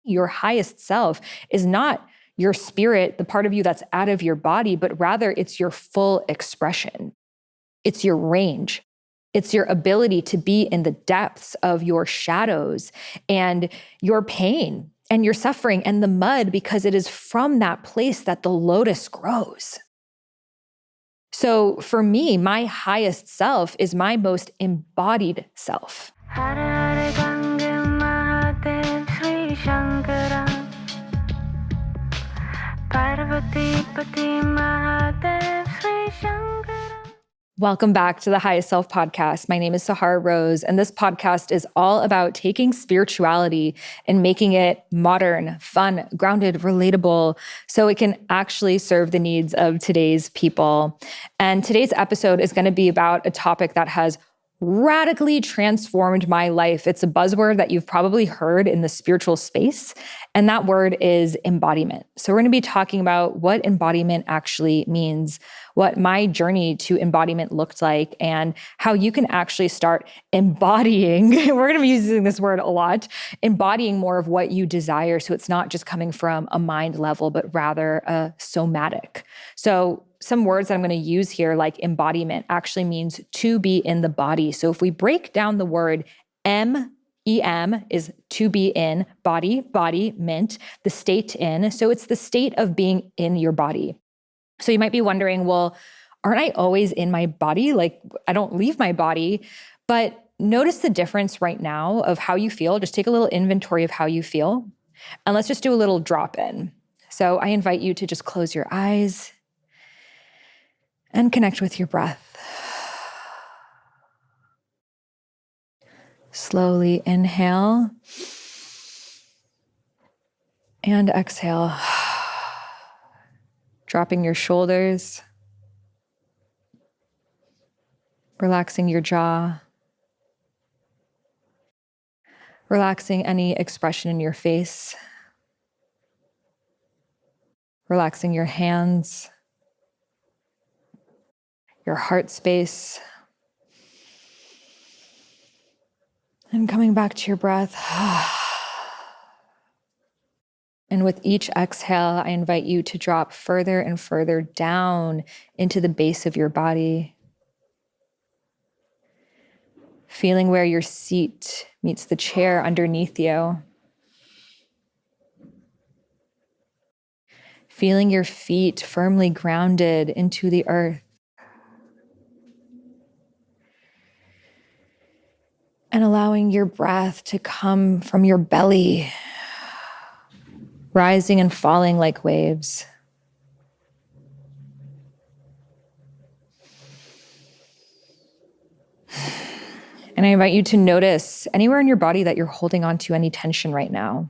Your highest self is not your spirit, the part of you that's out of your body, but rather it's your full expression. It's your range. It's your ability to be in the depths of your shadows and your pain and your suffering and the mud, because it is from that place that the lotus grows. So for me, my highest self is my most embodied self. Welcome back to the Highest Self podcast. My name is Sahara Rose, and this podcast is all about taking spirituality and making it modern, fun, grounded, relatable, so it can actually serve the needs of today's people. And today's episode is going to be about a topic that has radically transformed my life. It's a buzzword that you've probably heard in the spiritual space, and that word is embodiment. So we're going to be talking about what embodiment actually means, what my journey to embodiment looked like, and how you can actually start embodying. We're going to be using this word a lot, embodying more of what you desire. So it's not just coming from a mind level, but rather a somatic. So some words that I'm going to use here, like embodiment, actually means to be in the body. So if we break down the word EM is to be in, body, mint, the state in. So it's the state of being in your body. So you might be wondering, well, aren't I always in my body? Like, I don't leave my body. But notice the difference right now of how you feel. Just take a little inventory of how you feel. And let's just do a little drop in. So I invite you to just close your eyes and connect with your breath. Slowly inhale and exhale. Dropping your shoulders, relaxing your jaw, relaxing any expression in your face, relaxing your hands, your heart space, and coming back to your breath. And with each exhale, I invite you to drop further and further down into the base of your body, feeling where your seat meets the chair underneath you, feeling your feet firmly grounded into the earth, and allowing your breath to come from your belly, rising and falling like waves. And I invite you to notice anywhere in your body that you're holding on to any tension right now.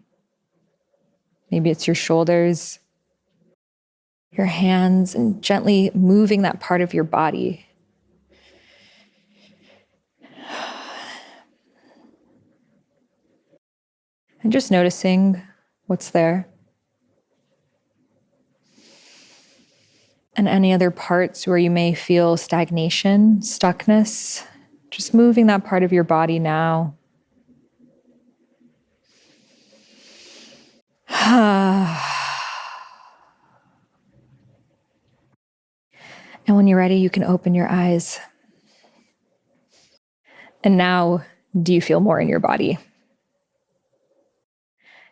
Maybe it's your shoulders, your hands, and gently moving that part of your body. And just noticing what's there. And any other parts where you may feel stagnation, stuckness, just moving that part of your body now. And when you're ready, you can open your eyes. And now, do you feel more in your body?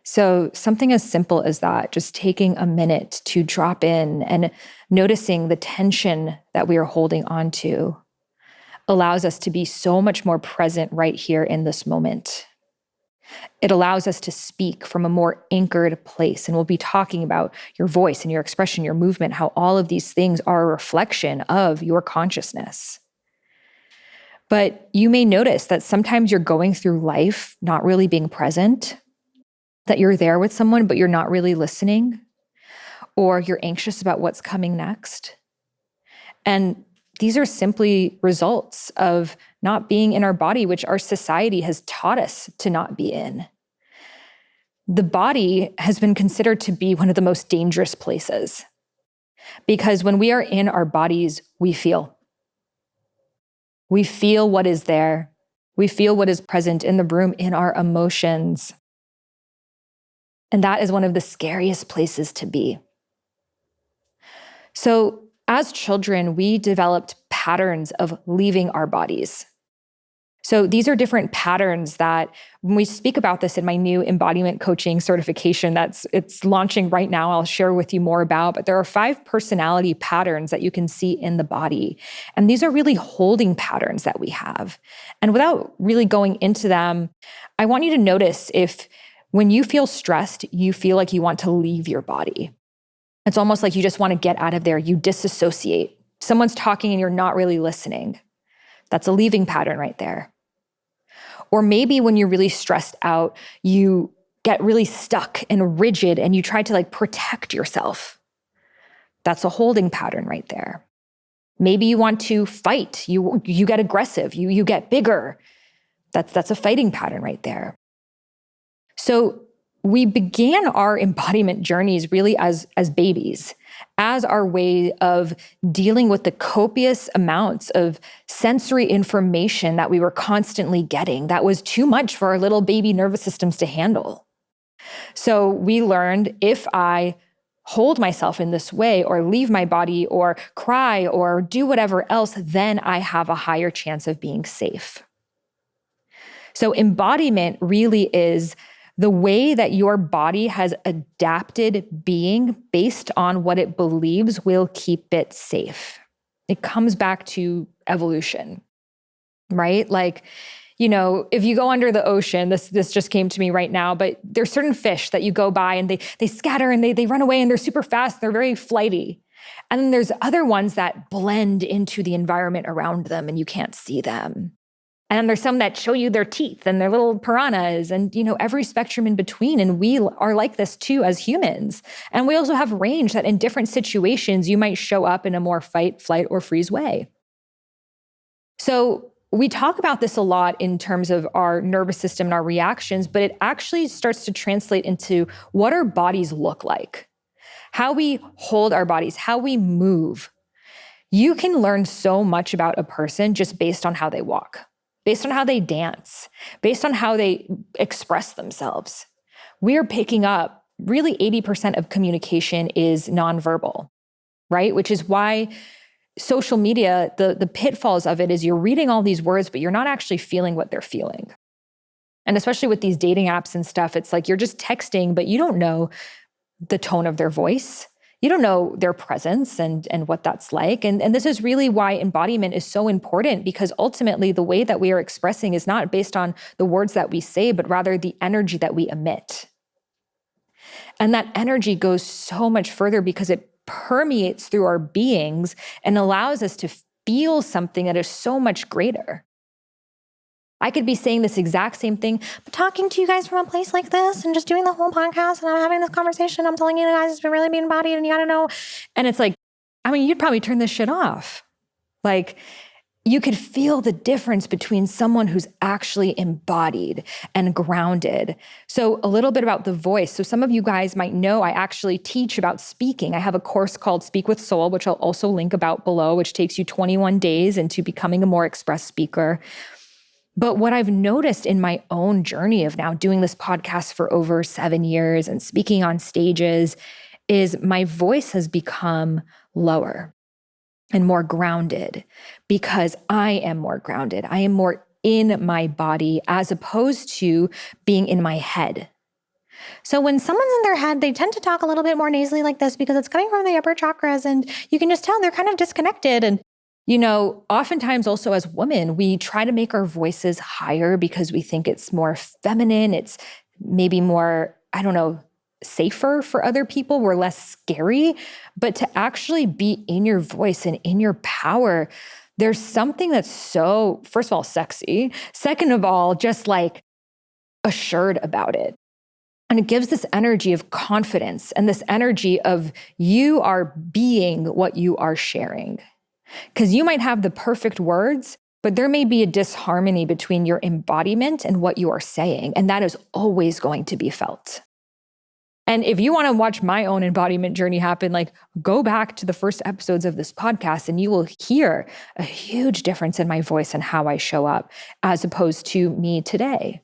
So something as simple as that, just taking a minute to drop in and noticing the tension that we are holding on to, allows us to be so much more present right here in this moment. It allows us to speak from a more anchored place. And we'll be talking about your voice and your expression, your movement, how all of these things are a reflection of your consciousness. But you may notice that sometimes you're going through life not really being present, that you're there with someone, but you're not really listening, or you're anxious about what's coming next. And these are simply results of not being in our body, which our society has taught us to not be in. The body has been considered to be one of the most dangerous places, because when we are in our bodies, we feel. We feel what is there. We feel what is present in the room in our emotions. And that is one of the scariest places to be. So as children, we developed patterns of leaving our bodies. So these are different patterns that when we speak about this in my new embodiment coaching certification it's launching right now, I'll share with you more about, but there are 5 personality patterns that you can see in the body. And these are really holding patterns that we have. And without really going into them, I want you to notice if when you feel stressed, you feel like you want to leave your body. It's almost like you just want to get out of there. You disassociate. Someone's talking and you're not really listening. That's a leaving pattern right there. Or maybe when you're really stressed out, you get really stuck and rigid and you try to protect yourself. That's a holding pattern right there. Maybe you want to fight. You get aggressive. You get bigger. That's a fighting pattern right there. So we began our embodiment journeys really as babies, as our way of dealing with the copious amounts of sensory information that we were constantly getting that was too much for our little baby nervous systems to handle. So we learned if I hold myself in this way or leave my body or cry or do whatever else, then I have a higher chance of being safe. So embodiment really is the way that your body has adapted being based on what it believes will keep it safe. It comes back to evolution, right? If you go under the ocean, this just came to me right now, but there's certain fish that you go by and they scatter and they run away and they're super fast. They're very flighty. And then there's other ones that blend into the environment around them and you can't see them. And then there's some that show you their teeth and their little piranhas and, every spectrum in between. And we are like this too as humans. And we also have range that in different situations, you might show up in a more fight, flight, or freeze way. So we talk about this a lot in terms of our nervous system and our reactions, but it actually starts to translate into what our bodies look like, how we hold our bodies, how we move. You can learn so much about a person just based on how they walk, based on how they dance, based on how they express themselves. We're picking up really 80% of communication is nonverbal, right? Which is why social media, the pitfalls of it is you're reading all these words, but you're not actually feeling what they're feeling. And especially with these dating apps and stuff, it's like you're just texting, but you don't know the tone of their voice. You don't know their presence and what that's like. And this is really why embodiment is so important, because ultimately the way that we are expressing is not based on the words that we say, but rather the energy that we emit. And that energy goes so much further because it permeates through our beings and allows us to feel something that is so much greater. I could be saying this exact same thing, but talking to you guys from a place like this and just doing the whole podcast and I'm having this conversation. I'm telling you guys it's been really being embodied and you gotta know. And it's like, you'd probably turn this shit off. You could feel the difference between someone who's actually embodied and grounded. So a little bit about the voice. So some of you guys might know I actually teach about speaking. I have a course called Speak with Soul, which I'll also link about below, which takes you 21 days into becoming a more express speaker. But what I've noticed in my own journey of now doing this podcast for over 7 years and speaking on stages is my voice has become lower and more grounded because I am more grounded. I am more in my body as opposed to being in my head. So when someone's in their head, they tend to talk a little bit more nasally like this because it's coming from the upper chakras and you can just tell they're kind of disconnected. And oftentimes also as women, we try to make our voices higher because we think it's more feminine. It's maybe more, safer for other people. We're less scary. But to actually be in your voice and in your power, there's something that's so, first of all, sexy. Second of all, just assured about it. And it gives this energy of confidence and this energy of you are being what you are sharing. Because you might have the perfect words, but there may be a disharmony between your embodiment and what you are saying. And that is always going to be felt. And if you want to watch my own embodiment journey happen, go back to the first episodes of this podcast and you will hear a huge difference in my voice and how I show up as opposed to me today.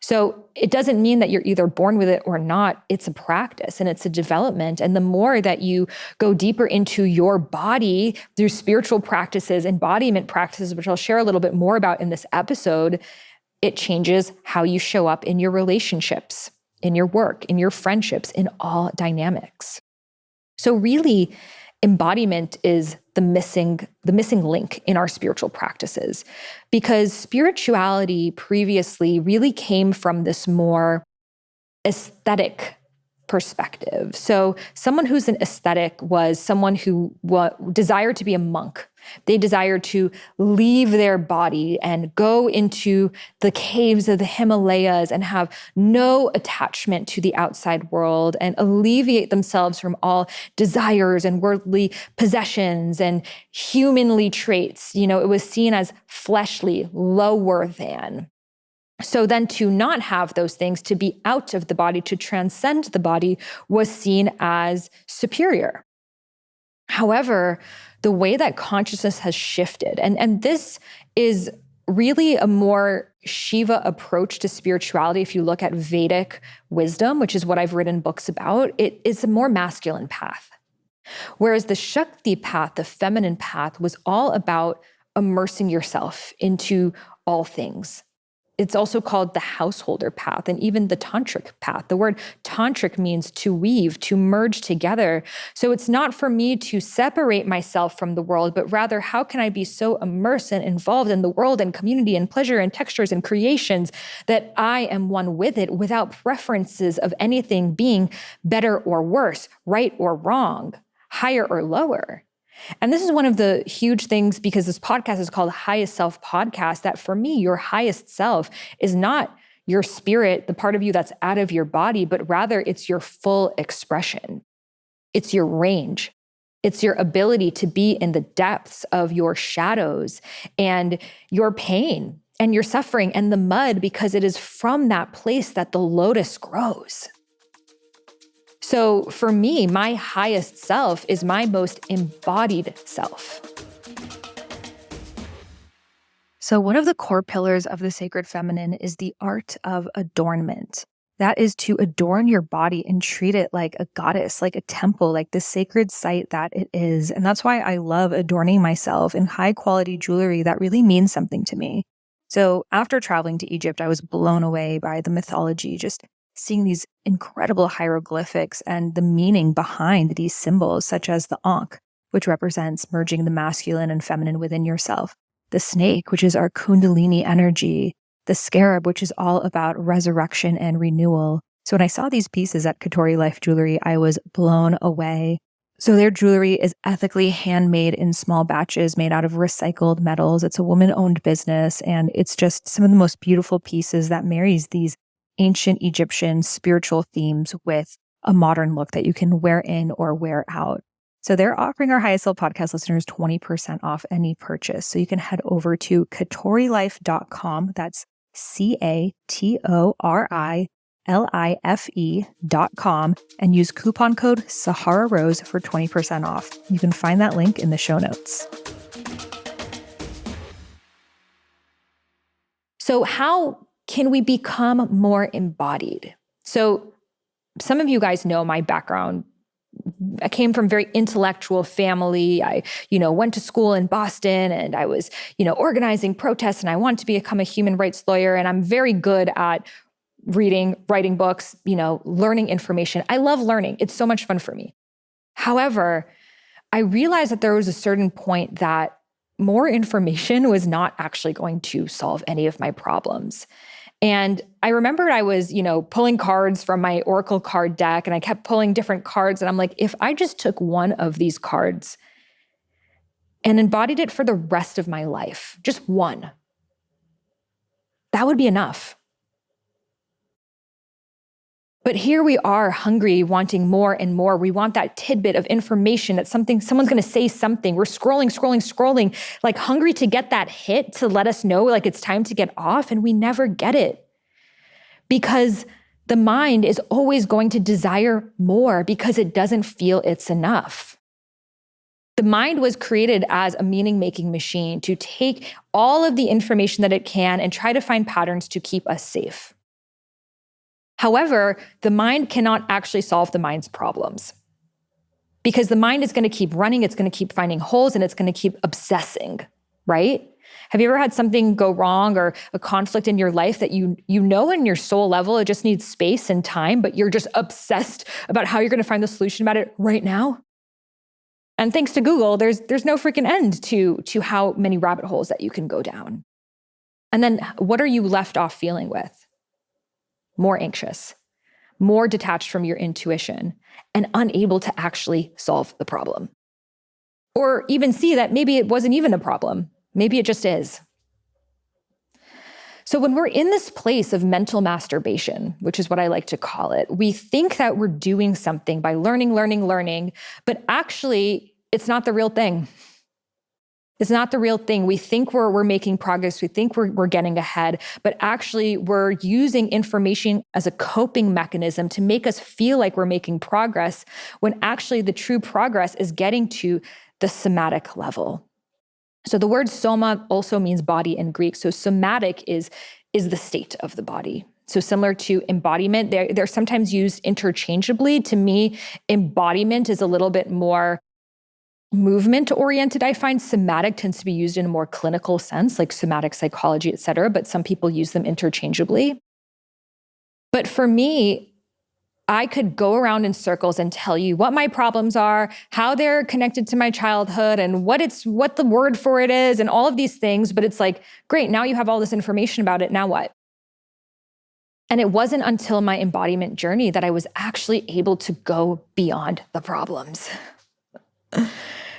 So it doesn't mean that you're either born with it or not. It's a practice and it's a development. And the more that you go deeper into your body through spiritual practices, embodiment practices, which I'll share a little bit more about in this episode, it changes how you show up in your relationships, in your work, in your friendships, in all dynamics. So really, embodiment is the missing link in our spiritual practices, because spirituality previously really came from this more aesthetic perspective. So someone who's an aesthetic was someone who desired to be a monk. They desired to leave their body and go into the caves of the Himalayas and have no attachment to the outside world and alleviate themselves from all desires and worldly possessions and humanly traits. It was seen as fleshly, lower than. So then to not have those things, to be out of the body, to transcend the body, was seen as superior. However, the way that consciousness has shifted, and this is really a more Shiva approach to spirituality. If you look at Vedic wisdom, which is what I've written books about, it is a more masculine path. Whereas the Shakti path, the feminine path, was all about immersing yourself into all things. It's also called the householder path and even the tantric path. The word tantric means to weave, to merge together. So it's not for me to separate myself from the world, but rather how can I be so immersed and involved in the world and community and pleasure and textures and creations that I am one with it without preferences of anything being better or worse, right or wrong, higher or lower. And this is one of the huge things, because this podcast is called Highest Self Podcast, that for me, your highest self is not your spirit, the part of you that's out of your body, but rather it's your full expression. It's your range. It's your ability to be in the depths of your shadows and your pain and your suffering and the mud, because it is from that place that the lotus grows. So for me, my highest self is my most embodied self. So one of the core pillars of the sacred feminine is the art of adornment. That is to adorn your body and treat it like a goddess, like a temple, like the sacred site that it is. And that's why I love adorning myself in high quality jewelry that really means something to me. So after traveling to Egypt, I was blown away by the mythology, just seeing these incredible hieroglyphics and the meaning behind these symbols, such as the Ankh, which represents merging the masculine and feminine within yourself, the snake, which is our kundalini energy, the scarab, which is all about resurrection and renewal. So when I saw these pieces at Katori Life Jewelry, I was blown away. So their jewelry is ethically handmade in small batches made out of recycled metals. It's a woman-owned business, and it's just some of the most beautiful pieces that marries these ancient Egyptian spiritual themes with a modern look that you can wear in or wear out. So they're offering our Highest Self podcast listeners 20% off any purchase. So you can head over to katorilife.com. That's CATORILIFE.com and use coupon code Sahara Rose for 20% off. You can find that link in the show notes. So how can we become more embodied? So some of you guys know my background. I came from a very intellectual family. I, went to school in Boston, and I was, organizing protests, and I wanted to become a human rights lawyer. And I'm very good at reading, writing books, learning information. I love learning. It's so much fun for me. However, I realized that there was a certain point that more information was not actually going to solve any of my problems. And I remembered I was, pulling cards from my Oracle card deck, and I kept pulling different cards. And I'm like, if I just took one of these cards and embodied it for the rest of my life, just one, that would be enough. But here we are, hungry, wanting more and more. We want that tidbit of information that someone's going to say something. We're scrolling, like hungry to get that hit to let us know like it's time to get off, and we never get it. Because the mind is always going to desire more because it doesn't feel it's enough. The mind was created as a meaning-making machine to take all of the information that it can and try to find patterns to keep us safe. However, the mind cannot actually solve the mind's problems because the mind is going to keep running, it's going to keep finding holes, and it's going to keep obsessing, right? Have you ever had something go wrong or a conflict in your life that you know in your soul level, it just needs space and time, but you're just obsessed about how you're going to find the solution about it right now? And thanks to Google, there's no freaking end to how many rabbit holes that you can go down. And then what are you left off feeling with? More anxious, more detached from your intuition, and unable to actually solve the problem. Or even see that maybe it wasn't even a problem. Maybe it just is. So when we're in this place of mental masturbation, which is what I like to call it, we think that we're doing something by learning, but actually it's not the real thing. It's not the real thing. We think we're making progress. We think we're getting ahead, but actually we're using information as a coping mechanism to make us feel like we're making progress when actually the true progress is getting to the somatic level. So the word soma also means body in Greek. So somatic is the state of the body. So similar to embodiment, they're sometimes used interchangeably. To me, embodiment is a little bit more movement oriented. I find somatic tends to be used in a more clinical sense, like somatic psychology, et cetera, but some people use them interchangeably. But for me, I could go around in circles and tell you what my problems are, how they're connected to my childhood, and what the word for it is, and all of these things. But it's like, great, now you have all this information about it, now what? And it wasn't until my embodiment journey that I was actually able to go beyond the problems.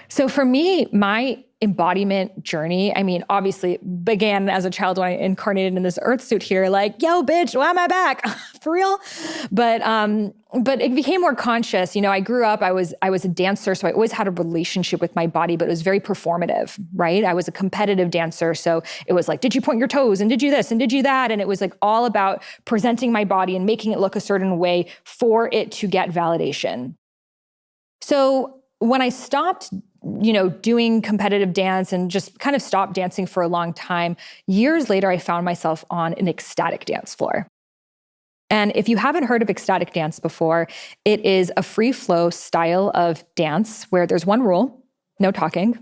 So for me, my embodiment journey, I mean, obviously began as a child when I incarnated in this earth suit here, like, yo, bitch, why am I back? For real? But it became more conscious. You know, I grew up, I was a dancer, so I always had a relationship with my body, but it was very performative, right? I was a competitive dancer. So it was like, did you point your toes? And did you this? And did you that? And it was like all about presenting my body and making it look a certain way for it to get validation. So when I stopped doing competitive dance and just kind of stopped dancing for a long time, years later, I found myself on an ecstatic dance floor. And if you haven't heard of ecstatic dance before, it is a free flow style of dance where there's one rule, no talking.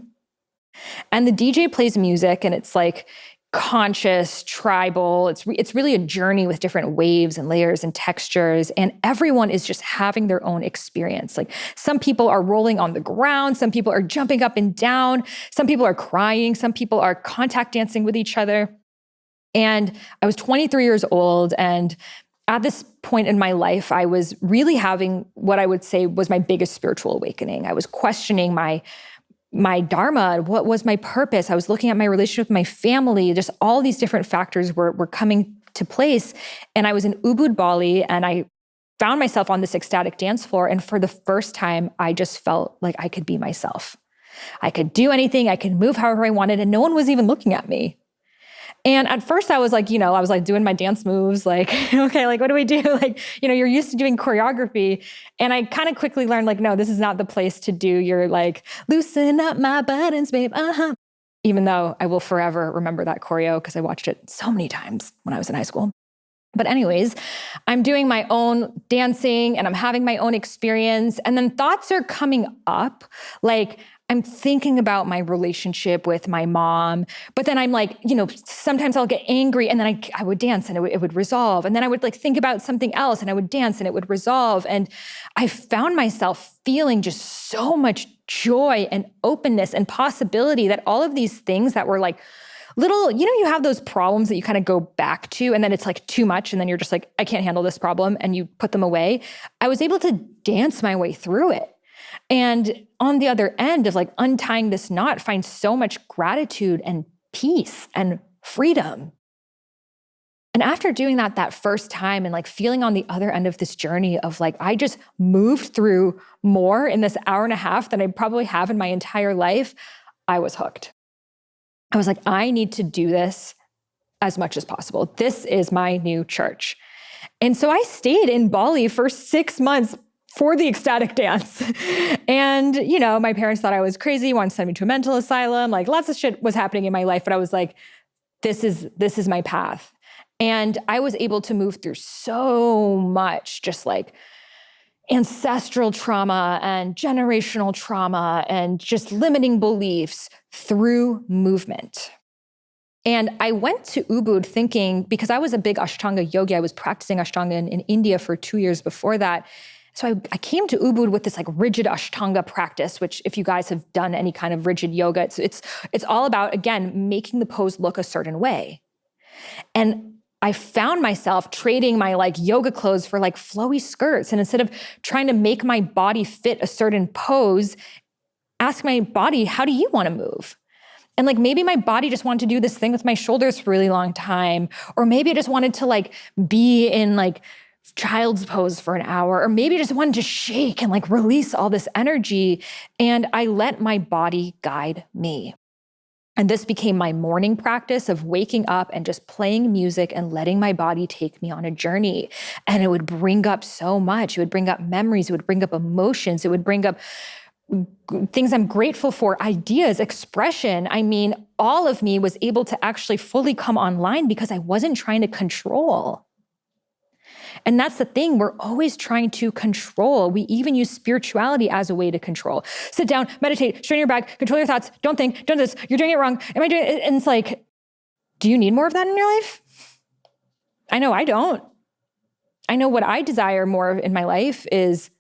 And the DJ plays music and it's like conscious, tribal. It's really a journey with different waves and layers and textures. And everyone is just having their own experience. Like some people are rolling on the ground. Some people are jumping up and down. Some people are crying. Some people are contact dancing with each other. And I was 23 years old. And at this point in my life, I was really having what I would say was my biggest spiritual awakening. I was questioning my dharma, what was my purpose? I was looking at my relationship with my family, just all these different factors were coming to place. And I was in Ubud, Bali, and I found myself on this ecstatic dance floor. And for the first time, I just felt like I could be myself. I could do anything, I could move however I wanted, and no one was even looking at me. And at first I was like, I was like doing my dance moves, like, okay, like, what do we do? Like, you're used to doing choreography. And I kind of quickly learned like, no, this is not the place to do your like, loosen up my buttons, babe. Even though I will forever remember that choreo because I watched it so many times when I was in high school. But anyways, I'm doing my own dancing and I'm having my own experience. And then thoughts are coming up like, I'm thinking about my relationship with my mom, but then I'm like, sometimes I'll get angry and then I would dance and it would resolve. And then I would like think about something else and I would dance and it would resolve. And I found myself feeling just so much joy and openness and possibility that all of these things that were like little, you have those problems that you kind of go back to and then it's like too much. And then you're just like, I can't handle this problem. And you put them away. I was able to dance my way through it. And on the other end of like untying this knot, find so much gratitude and peace and freedom. And after doing that first time and like feeling on the other end of this journey of like, I just moved through more in this hour and a half than I probably have in my entire life, I was hooked. I was like, I need to do this as much as possible. This is my new church. And so I stayed in Bali for 6 months for the ecstatic dance. And, my parents thought I was crazy, wanted to send me to a mental asylum. Like lots of shit was happening in my life, but I was like, this is my path. And I was able to move through so much, just like ancestral trauma and generational trauma and just limiting beliefs through movement. And I went to Ubud thinking, because I was a big Ashtanga yogi, I was practicing Ashtanga in India for 2 years before that. So I came to Ubud with this like rigid Ashtanga practice, which if you guys have done any kind of rigid yoga, it's all about, again, making the pose look a certain way. And I found myself trading my like yoga clothes for like flowy skirts. And instead of trying to make my body fit a certain pose, ask my body, how do you want to move? And like, maybe my body just wanted to do this thing with my shoulders for a really long time. Or maybe I just wanted to like be in like child's pose for an hour. Or maybe I just wanted to shake and like release all this energy. And I let my body guide me. And this became my morning practice of waking up and just playing music and letting my body take me on a journey. And it would bring up so much. It would bring up memories. It would bring up emotions. It would bring up things I'm grateful for, ideas, expression. I mean, all of me was able to actually fully come online because I wasn't trying to control. And that's the thing, we're always trying to control. We even use spirituality as a way to control. Sit down, meditate, straighten your back, control your thoughts, don't think, don't this, you're doing it wrong. Am I doing it? And it's like, do you need more of that in your life? I know I don't. I know what I desire more in my life is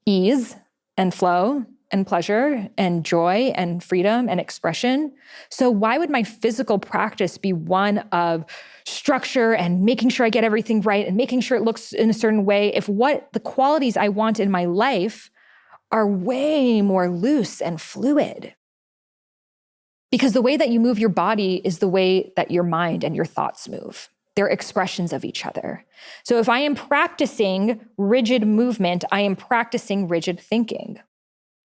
ease and flow and pleasure and joy and freedom and expression. So why would my physical practice be one of structure and making sure I get everything right and making sure it looks in a certain way if what the qualities I want in my life are way more loose and fluid? Because the way that you move your body is the way that your mind and your thoughts move. They're expressions of each other. So if I am practicing rigid movement, I am practicing rigid thinking.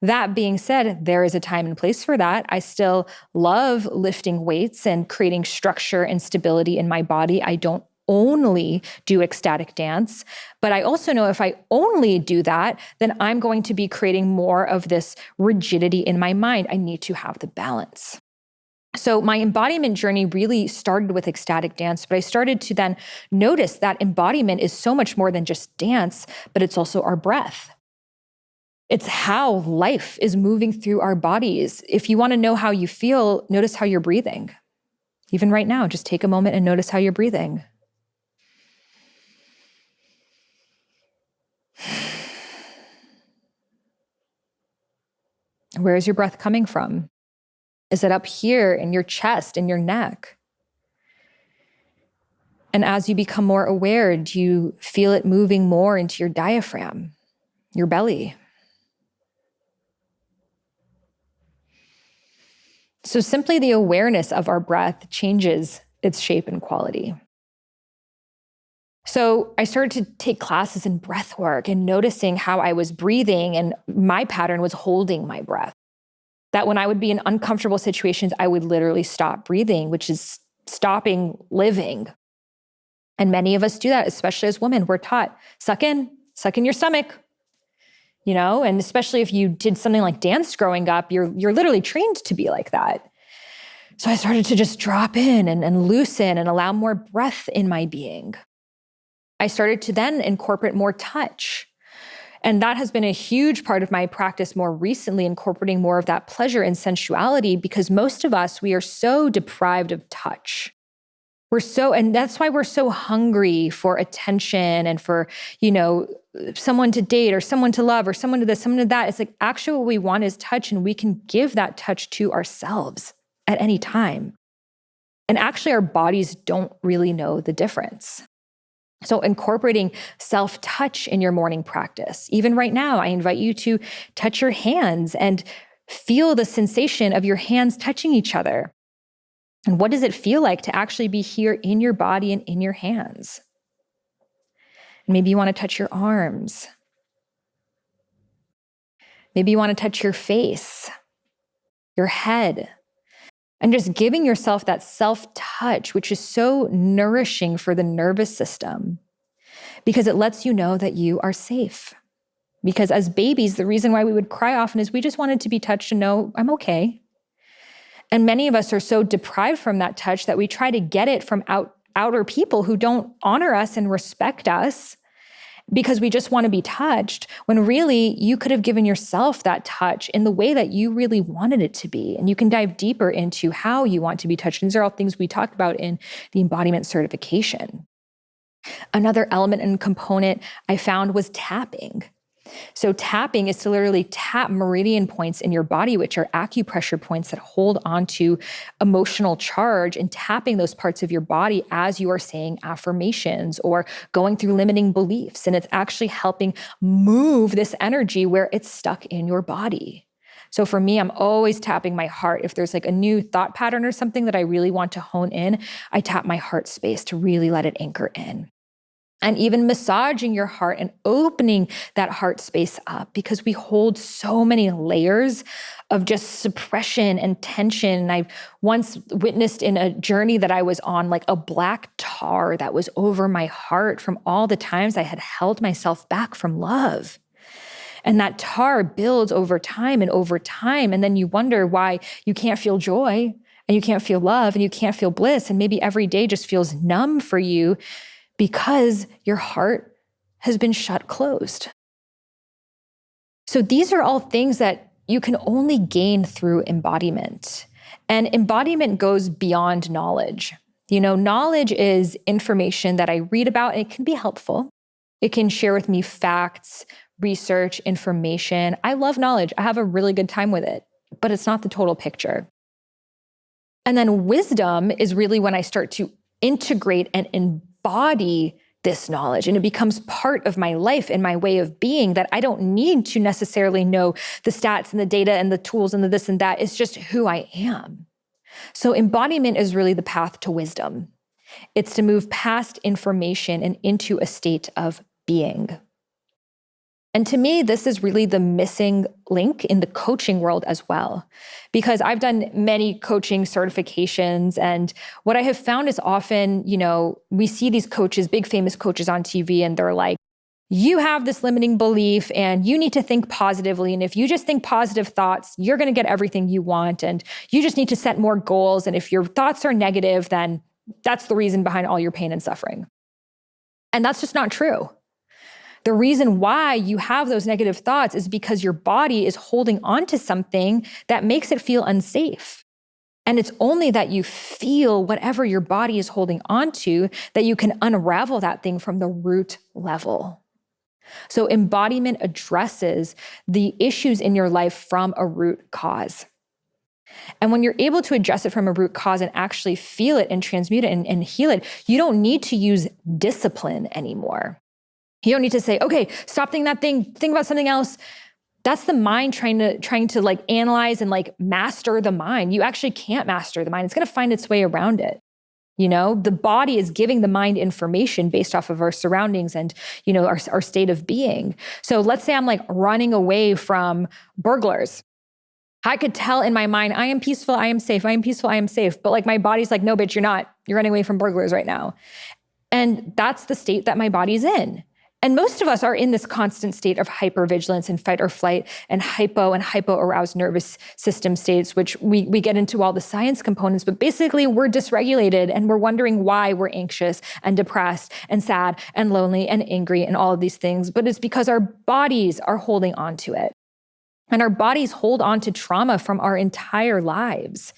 That being said, there is a time and place for that. I still love lifting weights and creating structure and stability in my body. I don't only do ecstatic dance, but I also know if I only do that, then I'm going to be creating more of this rigidity in my mind. I need to have the balance. So my embodiment journey really started with ecstatic dance, but I started to then notice that embodiment is so much more than just dance, but it's also our breath. It's how life is moving through our bodies. If you want to know how you feel, notice how you're breathing. Even right now, just take a moment and notice how you're breathing. Where is your breath coming from? Is it up here in your chest, in your neck? And as you become more aware, do you feel it moving more into your diaphragm, your belly? So simply the awareness of our breath changes its shape and quality. So I started to take classes in breath work and noticing how I was breathing, and my pattern was holding my breath. That when I would be in uncomfortable situations, I would literally stop breathing, which is stopping living. And many of us do that, especially as women. We're taught, suck in your stomach. You know, and especially if you did something like dance growing up, you're literally trained to be like that. So I started to just drop in and loosen and allow more breath in my being. I started to then incorporate more touch. And that has been a huge part of my practice more recently, incorporating more of that pleasure and sensuality, because most of us, we are so deprived of touch. And that's why we're so hungry for attention and for, someone to date or someone to love or someone to this, someone to that. It's like actually what we want is touch, and we can give that touch to ourselves at any time. And actually our bodies don't really know the difference. So incorporating self-touch in your morning practice. Even right now, I invite you to touch your hands and feel the sensation of your hands touching each other. And what does it feel like to actually be here in your body and in your hands? Maybe you want to touch your arms. Maybe you want to touch your face, your head, and just giving yourself that self-touch, which is so nourishing for the nervous system, because it lets you know that you are safe. Because as babies, the reason why we would cry often is we just wanted to be touched and know I'm okay. And many of us are so deprived from that touch that we try to get it from outer people who don't honor us and respect us because we just want to be touched, when really you could have given yourself that touch in the way that you really wanted it to be. And you can dive deeper into how you want to be touched. And these are all things we talked about in the embodiment certification. Another element and component I found was tapping. So tapping is to literally tap meridian points in your body, which are acupressure points that hold onto emotional charge, and tapping those parts of your body as you are saying affirmations or going through limiting beliefs. And it's actually helping move this energy where it's stuck in your body. So for me, I'm always tapping my heart. If there's like a new thought pattern or something that I really want to hone in, I tap my heart space to really let it anchor in. And even massaging your heart and opening that heart space up, because we hold so many layers of just suppression and tension. And I once witnessed in a journey that I was on, like a black tar that was over my heart from all the times I had held myself back from love. And that tar builds over time and over time. And then you wonder why you can't feel joy and you can't feel love and you can't feel bliss. And maybe every day just feels numb for you, because your heart has been shut closed. So these are all things that you can only gain through embodiment. And embodiment goes beyond knowledge. Knowledge is information that I read about, and it can be helpful. It can share with me facts, research, information. I love knowledge. I have a really good time with it, but it's not the total picture. And then wisdom is really when I start to integrate and embody this knowledge, and it becomes part of my life and my way of being, that I don't need to necessarily know the stats and the data and the tools and the this and that. It's just who I am. So embodiment is really the path to wisdom. It's to move past information and into a state of being. And to me, this is really the missing link in the coaching world as well, because I've done many coaching certifications. And what I have found is often, we see these coaches, big famous coaches on TV, and they're like, you have this limiting belief and you need to think positively. And if you just think positive thoughts, you're going to get everything you want. And you just need to set more goals. And if your thoughts are negative, then that's the reason behind all your pain and suffering. And that's just not true. The reason why you have those negative thoughts is because your body is holding on to something that makes it feel unsafe. And it's only that you feel whatever your body is holding on to that you can unravel that thing from the root level. So embodiment addresses the issues in your life from a root cause. And when you're able to address it from a root cause and actually feel it and transmute it and heal it, you don't need to use discipline anymore. You don't need to say, okay, stop thinking that thing, think about something else. That's the mind trying to like analyze and like master the mind. You actually can't master the mind. It's going to find its way around it. The body is giving the mind information based off of our surroundings and, our state of being. So let's say I'm like running away from burglars. I could tell in my mind, I am peaceful, I am safe, I am peaceful, I am safe. But like my body's like, no, bitch, you're not. You're running away from burglars right now. And that's the state that my body's in. And most of us are in this constant state of hypervigilance and fight or flight and hypo-aroused nervous system states, which we get into all the science components, but basically we're dysregulated and we're wondering why we're anxious and depressed and sad and lonely and angry and all of these things. But it's because our bodies are holding on to it. And our bodies hold on to trauma from our entire lives.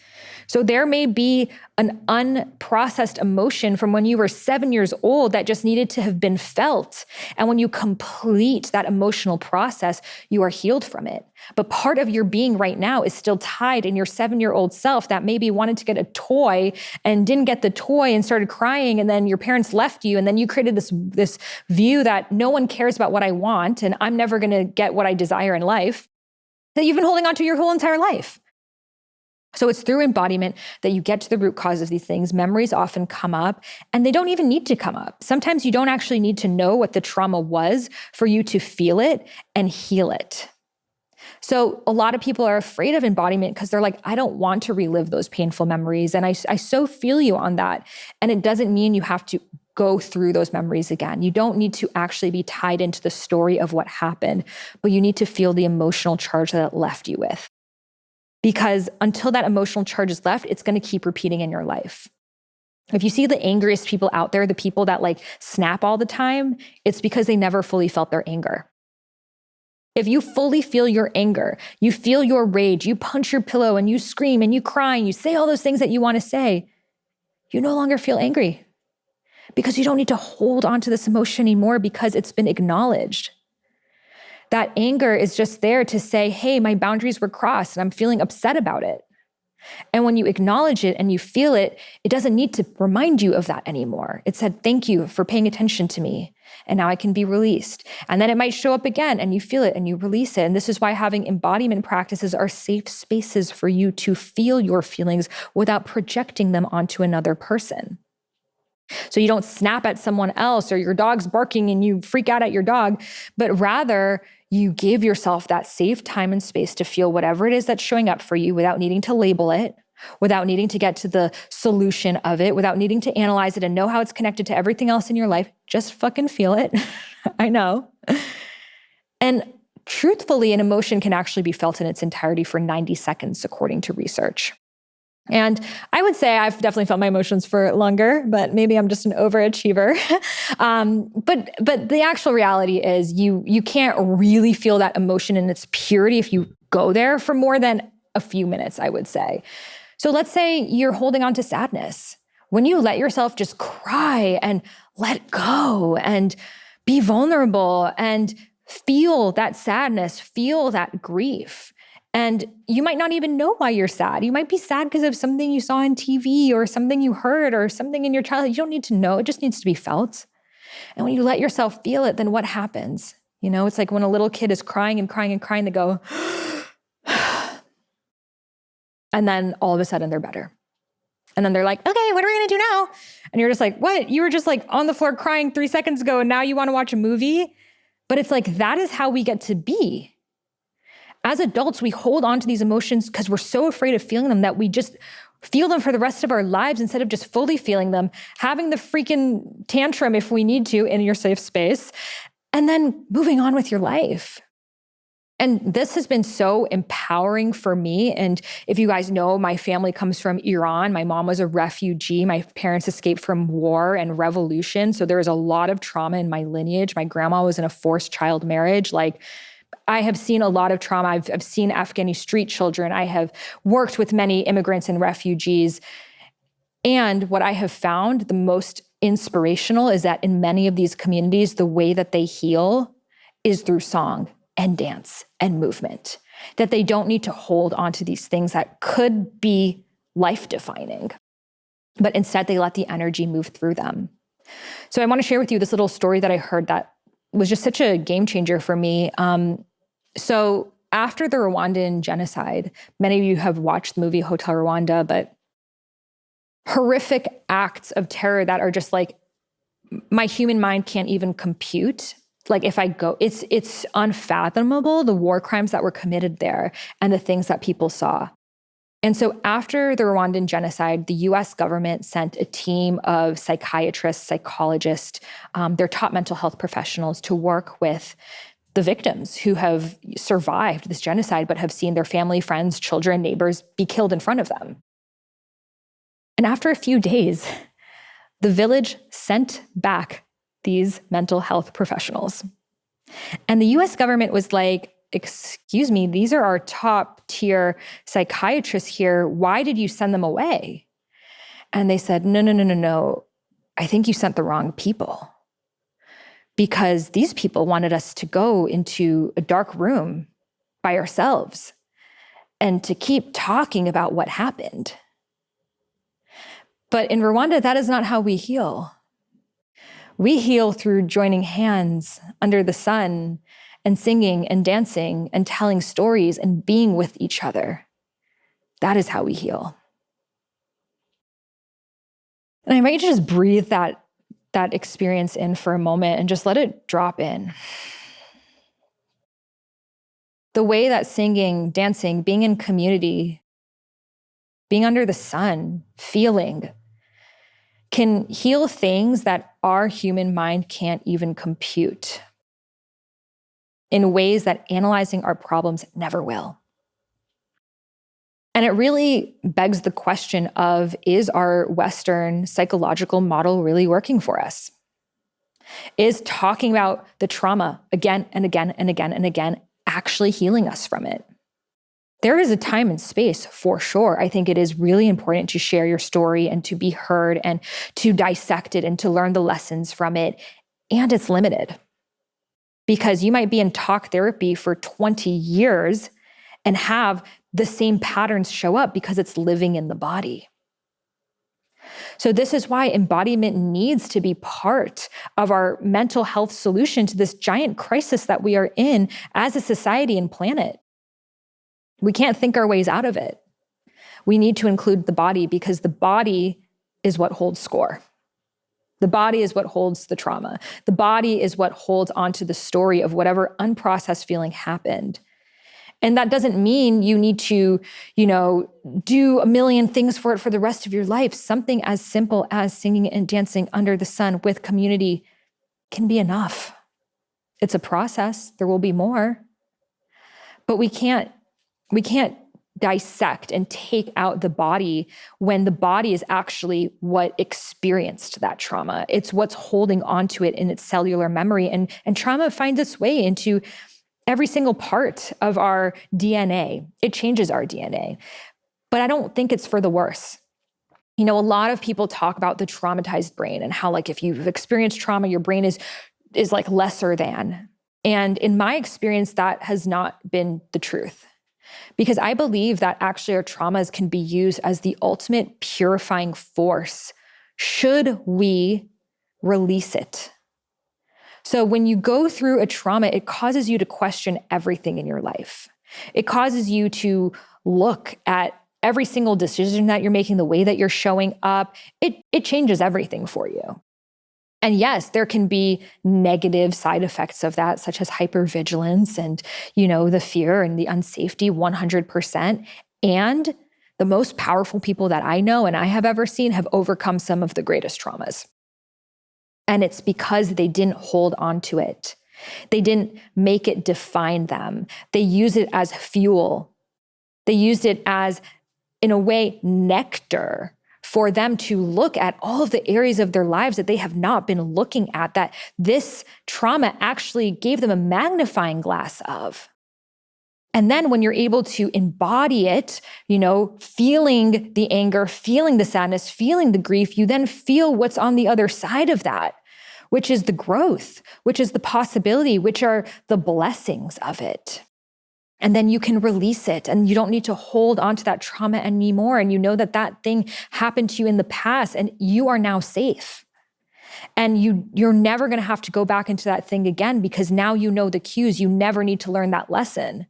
So there may be an unprocessed emotion from when you were 7 years old that just needed to have been felt. And when you complete that emotional process, you are healed from it. But part of your being right now is still tied in your 7-year-old self that maybe wanted to get a toy and didn't get the toy and started crying. And then your parents left you. And then you created this view that no one cares about what I want and I'm never going to get what I desire in life, that you've been holding on to your whole entire life. So it's through embodiment that you get to the root cause of these things. Memories often come up and they don't even need to come up. Sometimes you don't actually need to know what the trauma was for you to feel it and heal it. So a lot of people are afraid of embodiment because they're like, I don't want to relive those painful memories. And I so feel you on that. And it doesn't mean you have to go through those memories again. You don't need to actually be tied into the story of what happened, but you need to feel the emotional charge that it left you with. Because until that emotional charge is left, it's going to keep repeating in your life. If you see the angriest people out there, the people that like snap all the time, it's because they never fully felt their anger. If you fully feel your anger, you feel your rage, you punch your pillow and you scream and you cry and you say all those things that you want to say, you no longer feel angry because you don't need to hold on to this emotion anymore because it's been acknowledged. That anger is just there to say, hey, my boundaries were crossed and I'm feeling upset about it. And when you acknowledge it and you feel it, it doesn't need to remind you of that anymore. It said, thank you for paying attention to me. And now I can be released. And then it might show up again and you feel it and you release it. And this is why having embodiment practices are safe spaces for you to feel your feelings without projecting them onto another person. So you don't snap at someone else or your dog's barking and you freak out at your dog, but rather you give yourself that safe time and space to feel whatever it is that's showing up for you without needing to label it, without needing to get to the solution of it, without needing to analyze it and know how it's connected to everything else in your life. Just fucking feel it. I know. And truthfully, an emotion can actually be felt in its entirety for 90 seconds, according to research. And I would say I've definitely felt my emotions for longer, but maybe I'm just an overachiever. But the actual reality is you can't really feel that emotion in its purity if you go there for more than a few minutes, I would say. So let's say you're holding on to sadness. When you let yourself just cry and let go and be vulnerable and feel that sadness, feel that grief. And you might not even know why you're sad. You might be sad because of something you saw on TV or something you heard or something in your childhood. You don't need to know. It just needs to be felt. And when you let yourself feel it, then what happens? You know, it's like when a little kid is crying and crying and crying, they go, and then all of a sudden they're better. And then they're like, okay, what are we going to do now? And you're just like, what? You were just like on the floor crying 3 seconds ago and now you want to watch a movie? But it's like, that is how we get to be. As adults, we hold on to these emotions because we're so afraid of feeling them that we just feel them for the rest of our lives instead of just fully feeling them, having the freaking tantrum if we need to in your safe space, and then moving on with your life. And this has been so empowering for me. And if you guys know, my family comes from Iran. My mom was a refugee. My parents escaped from war and revolution. So there is a lot of trauma in my lineage. My grandma was in a forced child marriage. Like, I have seen a lot of trauma. I've seen Afghani street children. I have worked with many immigrants and refugees. And what I have found the most inspirational is that in many of these communities, the way that they heal is through song and dance and movement, that they don't need to hold on to these things that could be life-defining, but instead they let the energy move through them. So I want to share with you this little story that I heard that was just such a game changer for me. So after the Rwandan genocide, many of you have watched the movie Hotel Rwanda, but horrific acts of terror that are just like, my human mind can't even compute. Like if I go, it's unfathomable, the war crimes that were committed there and the things that people saw. And so after the Rwandan genocide, the US government sent a team of psychiatrists, psychologists, their top mental health professionals to work with the victims who have survived this genocide, but have seen their family, friends, children, neighbors be killed in front of them. And after a few days, the village sent back these mental health professionals. And the US government was like, excuse me, these are our top tier psychiatrists here. Why did you send them away? And they said, no. I think you sent the wrong people. Because these people wanted us to go into a dark room by ourselves and to keep talking about what happened. But in Rwanda, that is not how we heal. We heal through joining hands under the sun and singing and dancing and telling stories and being with each other. That is how we heal. And I invite you to just breathe that experience in for a moment and just let it drop in. The way that singing, dancing, being in community, being under the sun, feeling, can heal things that our human mind can't even compute in ways that analyzing our problems never will. And it really begs the question of, is our Western psychological model really working for us? Is talking about the trauma again and again and again and again actually healing us from it? There is a time and space for sure. I think it is really important to share your story and to be heard and to dissect it and to learn the lessons from it. And it's limited because you might be in talk therapy for 20 years and have the same patterns show up because it's living in the body. So this is why embodiment needs to be part of our mental health solution to this giant crisis that we are in as a society and planet. We can't think our ways out of it. We need to include the body because the body is what holds score. The body is what holds the trauma. The body is what holds onto the story of whatever unprocessed feeling happened. And that doesn't mean you need to, do a million things for it for the rest of your life. Something as simple as singing and dancing under the sun with community can be enough. It's a process. There will be more. But we can't dissect and take out the body when the body is actually what experienced that trauma. It's what's holding onto it in its cellular memory. And trauma finds its way into every single part of our DNA. It changes our DNA. But I don't think it's for the worse. A lot of people talk about the traumatized brain and how if you've experienced trauma, your brain is like lesser than. And in my experience, that has not been the truth. Because I believe that actually our traumas can be used as the ultimate purifying force should we release it. So when you go through a trauma, it causes you to question everything in your life. It causes you to look at every single decision that you're making, the way that you're showing up. It changes everything for you. And yes, there can be negative side effects of that, such as hypervigilance and, the fear and the unsafety 100%. And the most powerful people that I know and I have ever seen have overcome some of the greatest traumas. And it's because they didn't hold on to it. They didn't make it define them. They used it as fuel. They used it as, in a way, nectar for them to look at all of the areas of their lives that they have not been looking at, that this trauma actually gave them a magnifying glass of. And then when you're able to embody it, feeling the anger, feeling the sadness, feeling the grief, you then feel what's on the other side of that, which is the growth, which is the possibility, which are the blessings of it. And then you can release it and you don't need to hold on to that trauma anymore. And you know that that thing happened to you in the past and you are now safe. And you're never going to have to go back into that thing again because now you know the cues. You never need to learn that lesson.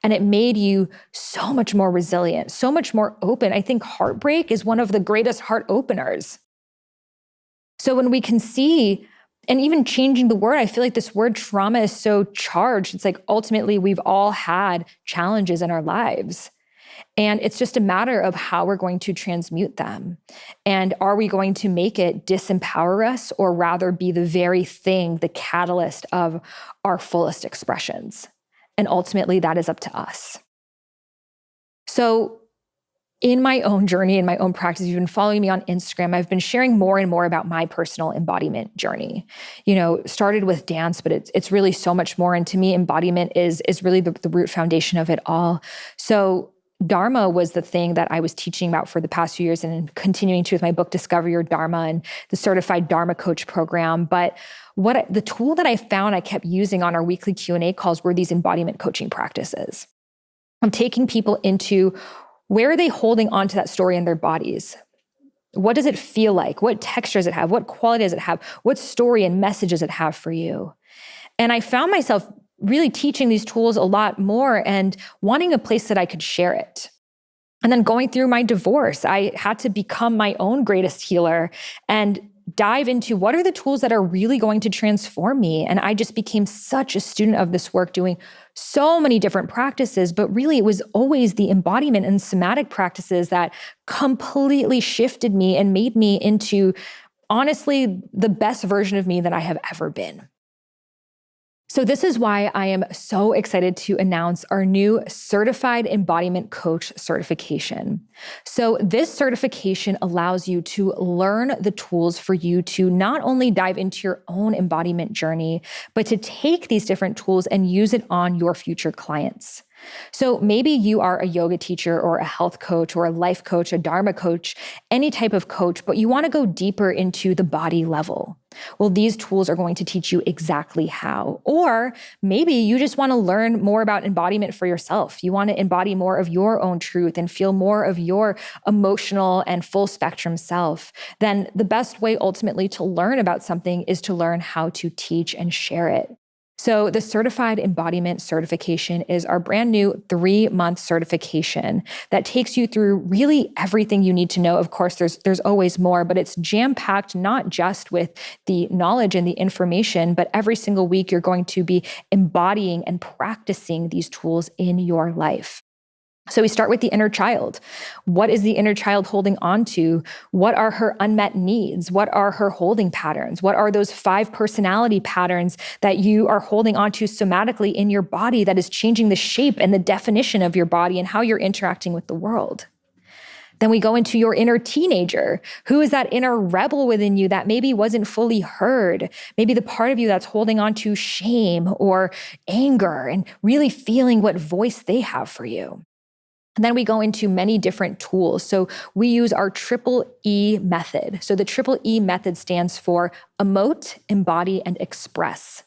And it made you so much more resilient, so much more open. I think heartbreak is one of the greatest heart openers. So when we can see, and even changing the word, I feel like this word trauma is so charged. It's like ultimately we've all had challenges in our lives. And it's just a matter of how we're going to transmute them. And are we going to make it disempower us or rather be the very thing, the catalyst of our fullest expressions? And ultimately, that is up to us. So in my own journey, in my own practice, you've been following me on Instagram, I've been sharing more and more about my personal embodiment journey. Started with dance, but it's really so much more. And to me, embodiment is really the root foundation of it all. So Dharma was the thing that I was teaching about for the past few years and continuing to with my book, Discover Your Dharma and the Certified Dharma Coach program. But the tool that I found I kept using on our weekly Q&A calls were these embodiment coaching practices. I'm taking people into where are they holding on to that story in their bodies? What does it feel like? What texture does it have? What quality does it have? What story and message does it have for you? And I found myself really teaching these tools a lot more and wanting a place that I could share it. And then going through my divorce, I had to become my own greatest healer and dive into what are the tools that are really going to transform me. And I just became such a student of this work, doing so many different practices, but really it was always the embodiment and somatic practices that completely shifted me and made me into, honestly, the best version of me that I have ever been. So this is why I am so excited to announce our new Certified Embodiment Coach certification. So this certification allows you to learn the tools for you to not only dive into your own embodiment journey, but to take these different tools and use it on your future clients. So maybe you are a yoga teacher or a health coach or a life coach, a dharma coach, any type of coach, but you want to go deeper into the body level. Well, these tools are going to teach you exactly how. Or maybe you just want to learn more about embodiment for yourself. You want to embody more of your own truth and feel more of your emotional and full spectrum self. Then the best way ultimately to learn about something is to learn how to teach and share it. So the Certified Embodiment certification is our brand new 3-month certification that takes you through really everything you need to know. Of course, there's always more, but it's jam-packed not just with the knowledge and the information, but every single week you're going to be embodying and practicing these tools in your life. So we start with the inner child. What is the inner child holding on to? What are her unmet needs? What are her holding patterns? What are those 5 personality patterns that you are holding on to somatically in your body that is changing the shape and the definition of your body and how you're interacting with the world? Then we go into your inner teenager. Who is that inner rebel within you that maybe wasn't fully heard? Maybe the part of you that's holding on to shame or anger and really feeling what voice they have for you. And then we go into many different tools. So we use our triple E method. So the triple E method stands for emote, embody, and express.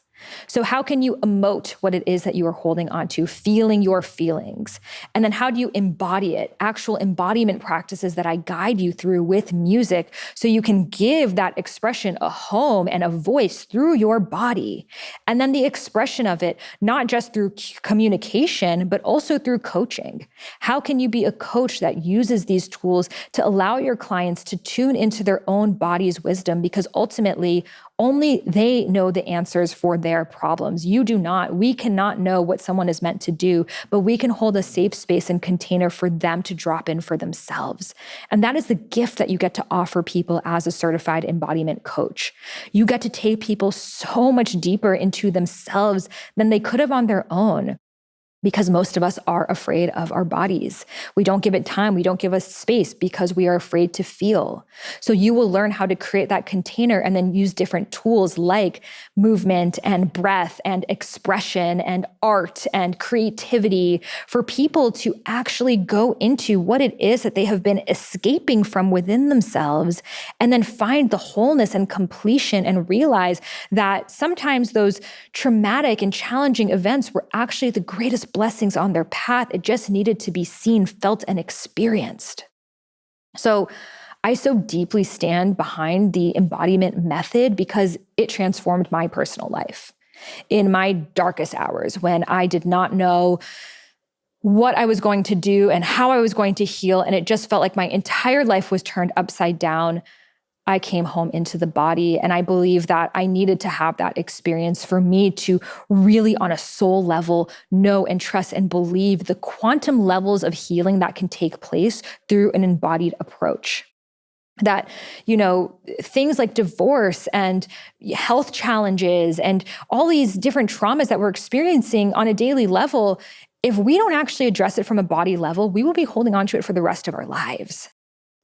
So how can you emote what it is that you are holding on to, feeling your feelings? And then how do you embody it? Actual embodiment practices that I guide you through with music so you can give that expression a home and a voice through your body. And then the expression of it, not just through communication, but also through coaching. How can you be a coach that uses these tools to allow your clients to tune into their own body's wisdom? Because ultimately, only they know the answers for their problems. You do not. We cannot know what someone is meant to do, but we can hold a safe space and container for them to drop in for themselves. And that is the gift that you get to offer people as a certified embodiment coach. You get to take people so much deeper into themselves than they could have on their own. Because most of us are afraid of our bodies. We don't give it time. We don't give us space because we are afraid to feel. So you will learn how to create that container and then use different tools like movement and breath and expression and art and creativity for people to actually go into what it is that they have been escaping from within themselves and then find the wholeness and completion and realize that sometimes those traumatic and challenging events were actually the greatest blessings on their path. It just needed to be seen, felt, and experienced. So I so deeply stand behind the embodiment method because it transformed my personal life. In my darkest hours, when I did not know what I was going to do and how I was going to heal, and it just felt like my entire life was turned upside down, I came home into the body. And I believe that I needed to have that experience for me to really on a soul level know and trust and believe the quantum levels of healing that can take place through an embodied approach. That, things like divorce and health challenges and all these different traumas that we're experiencing on a daily level, if we don't actually address it from a body level, we will be holding on to it for the rest of our lives.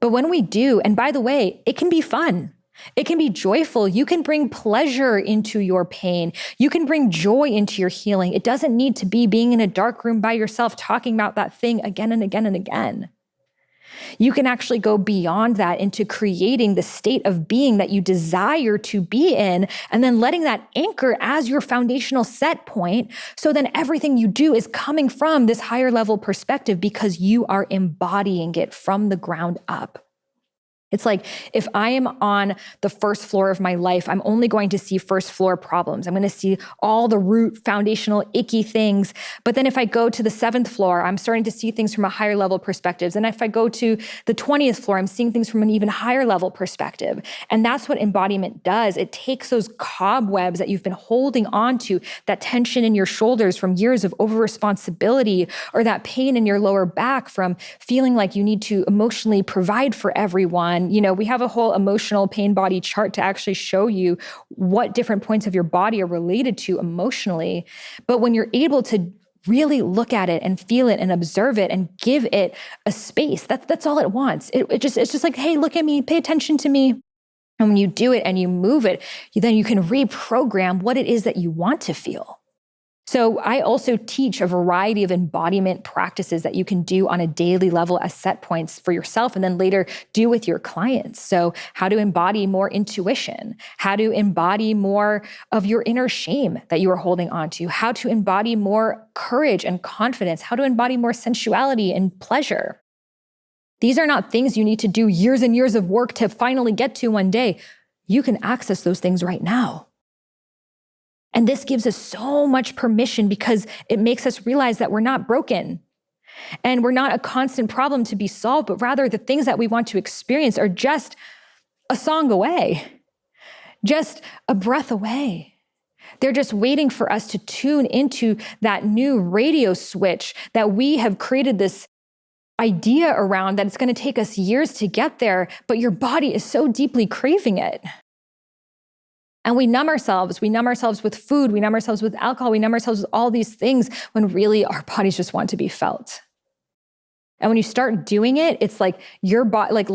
But when we do, and by the way, it can be fun. It can be joyful. You can bring pleasure into your pain. You can bring joy into your healing. It doesn't need to be being in a dark room by yourself, talking about that thing again and again and again. You can actually go beyond that into creating the state of being that you desire to be in, and then letting that anchor as your foundational set point. So then everything you do is coming from this higher level perspective because you are embodying it from the ground up. It's like if I am on the first floor of my life, I'm only going to see first floor problems. I'm going to see all the root foundational icky things. But then if I go to the 7th floor, I'm starting to see things from a higher level perspective. And if I go to the 20th floor, I'm seeing things from an even higher level perspective. And that's what embodiment does. It takes those cobwebs that you've been holding on to, that tension in your shoulders from years of over-responsibility, or that pain in your lower back from feeling like you need to emotionally provide for everyone And, we have a whole emotional pain body chart to actually show you what different points of your body are related to emotionally. But when you're able to really look at it and feel it and observe it and give it a space, that's all it wants. It's just like, hey, look at me, pay attention to me. And when you do it and you move it, then you can reprogram what it is that you want to feel. So I also teach a variety of embodiment practices that you can do on a daily level as set points for yourself and then later do with your clients. So how to embody more intuition, how to embody more of your inner shame that you are holding on to, how to embody more courage and confidence, how to embody more sensuality and pleasure. These are not things you need to do years and years of work to finally get to one day. You can access those things right now. And this gives us so much permission because it makes us realize that we're not broken and we're not a constant problem to be solved, but rather the things that we want to experience are just a song away, just a breath away. They're just waiting for us to tune into that new radio switch that we have created this idea around that it's going to take us years to get there, but your body is so deeply craving it. And we numb ourselves. We numb ourselves with food. We numb ourselves with alcohol. We numb ourselves with all these things when really our bodies just want to be felt. And when you start doing it, it's like your body, like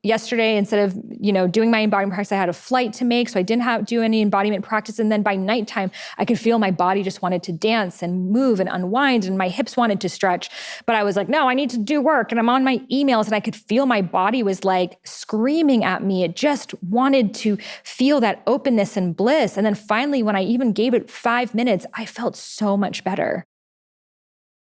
yesterday, instead of, doing my embodiment practice, I had a flight to make. So I didn't do any embodiment practice. And then by nighttime, I could feel my body just wanted to dance and move and unwind and my hips wanted to stretch. But I was like, no, I need to do work. And I'm on my emails and I could feel my body was like screaming at me. It just wanted to feel that openness and bliss. And then finally, when I even gave it 5 minutes, I felt so much better.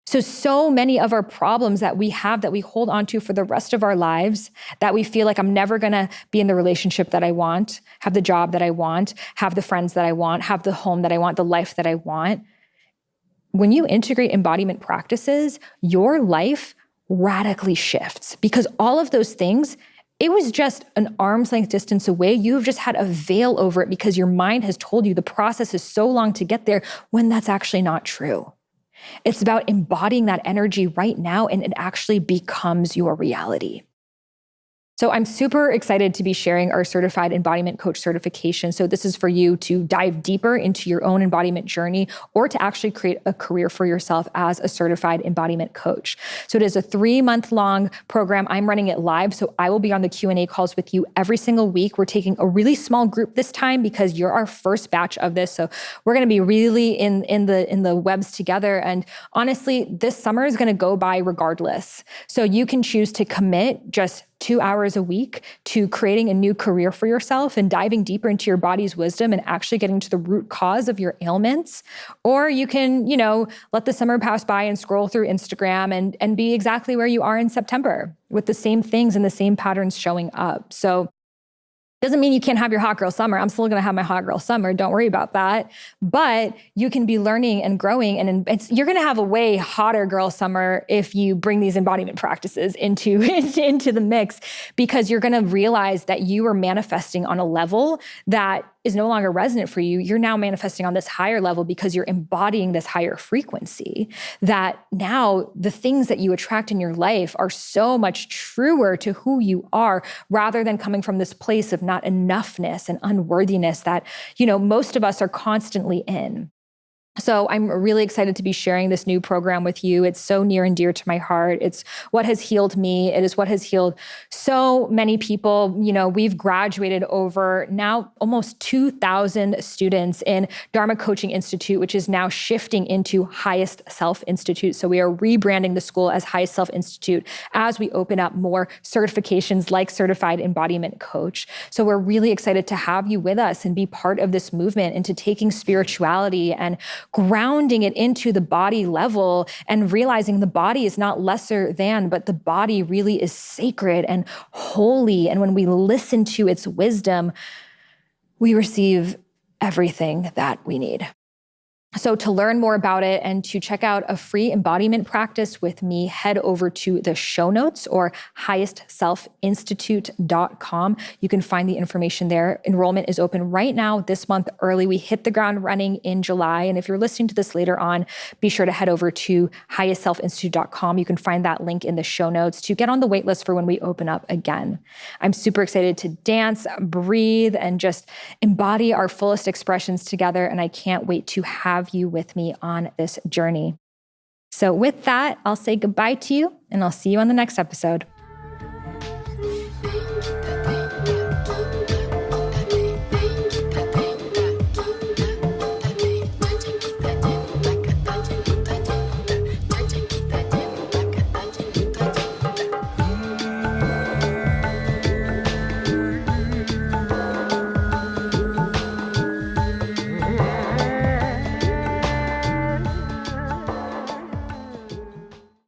So many of our problems that we have that we hold on to for the rest of our lives, that we feel like I'm never going to be in the relationship that I want, have the job that I want, have the friends that I want, have the home that I want, the life that I want. When you integrate embodiment practices, your life radically shifts because all of those things, it was just an arm's length distance away. You've just had a veil over it because your mind has told you the process is so long to get there when that's actually not true. It's about embodying that energy right now, and it actually becomes your reality. So I'm super excited to be sharing our certified embodiment coach certification. So this is for you to dive deeper into your own embodiment journey or to actually create a career for yourself as a certified embodiment coach. So it is a 3-month-long program. I'm running it live. So I will be on the Q&A calls with you every single week. We're taking a really small group this time because you're our first batch of this. So we're going to be really in the webs together. And honestly, this summer is going to go by regardless. So you can choose to commit just 2 hours a week to creating a new career for yourself and diving deeper into your body's wisdom and actually getting to the root cause of your ailments. Or you can, let the summer pass by and scroll through Instagram and be exactly where you are in September with the same things and the same patterns showing up. So doesn't mean you can't have your hot girl summer. I'm still going to have my hot girl summer. Don't worry about that. But you can be learning and growing, and you're going to have a way hotter girl summer if you bring these embodiment practices into the mix, because you're going to realize that you are manifesting on a level that is no longer resonant for you. You're now manifesting on this higher level because you're embodying this higher frequency, that now the things that you attract in your life are so much truer to who you are, rather than coming from this place of not enoughness and unworthiness that, most of us are constantly in. So I'm really excited to be sharing this new program with you. It's so near and dear to my heart. It's what has healed me. It is what has healed so many people. We've graduated over now almost 2,000 students in Dharma Coaching Institute, which is now shifting into Highest Self Institute. So we are rebranding the school as Highest Self Institute as we open up more certifications like Certified Embodiment Coach. So we're really excited to have you with us and be part of this movement into taking spirituality and grounding it into the body level and realizing the body is not lesser than, but the body really is sacred and holy. And when we listen to its wisdom, we receive everything that we need. So to learn more about it and to check out a free embodiment practice with me, head over to the show notes or highestselfinstitute.com. You can find the information there. Enrollment is open right now this month early. We hit the ground running in July. And if you're listening to this later on, be sure to head over to highestselfinstitute.com. You can find that link in the show notes to get on the wait list for when we open up again. I'm super excited to dance, breathe, and just embody our fullest expressions together. And I can't wait to have you with me on this journey. So with that, I'll say goodbye to you and I'll see you on the next episode.